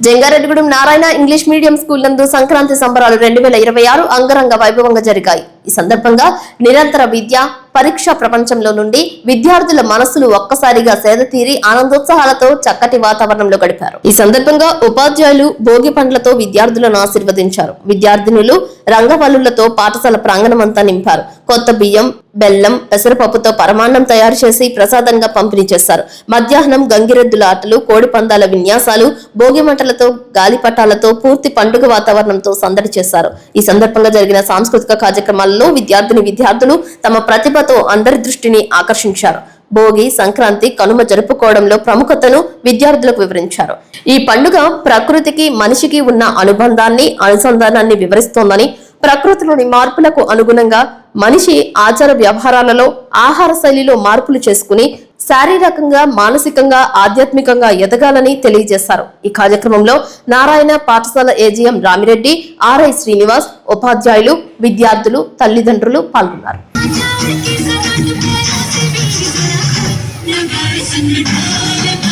Jangareddygudem Narayana English medium school నందు సంక్రాంతి సంబరాలు 2026 అంగరంగ వైభవంగా జరిగాయి. ఈ సందర్భంగా నిరంతర విద్య పరీక్ష ప్రపంచంలో నుండి విద్యార్థుల మనసులు ఒక్కసారిగా సేదతీరి ఆనందోత్సాహాలతో చక్కటి వాతావరణంలో గడిపారు. ఈ సందర్భంగా ఉపాధ్యాయులు భోగి పండ్లతో విద్యార్థులను ఆశీర్వదించారు. విద్యార్థినులు రంగవల్లులతో పాఠశాల ప్రాంగణమంతా నింపారు. కొత్త బియ్యం, బెల్లం, పెసరపప్పుతో పరమాన్నం తయారు చేసి ప్రసాదంగా పంపిణీ చేశారు. మధ్యాహ్నం గంగిరెద్దుల ఆటలు, కోడి పందాల విన్యాసాలు, భోగి మంటలతో, గాలిపటాలతో పూర్తి పండుగ వాతావరణంతో సందడి చేశారు. ఈ సందర్భంగా జరిగిన సాంస్కృతిక కార్యక్రమాలలో విద్యార్థులు తమ ప్రతిభతో అందరి దృష్టిని ఆకర్షించారు. భోగి, సంక్రాంతి, కనుమ జరుపుకోవడంలో ప్రముఖతను విద్యార్థులకు వివరించారు. ఈ పండుగ ప్రకృతికి మనిషికి ఉన్న అనుసంధానాన్ని వివరిస్తోందని, ప్రకృతిలోని మార్పులకు అనుగుణంగా మనిషి ఆచార వ్యవహారాలలో, ఆహార శైలిలో మార్పులు చేసుకుని శారీరకంగా, మానసికంగా, ఆధ్యాత్మికంగా ఎదగాలని తెలియజేశారు. ఈ కార్యక్రమంలో నారాయణ పాఠశాల ఏజీఎం రామిరెడ్డి, ఆర్ఐ శ్రీనివాస్, ఉపాధ్యాయులు, విద్యార్థులు, తల్లిదండ్రులు పాల్గొన్నారు. Nobody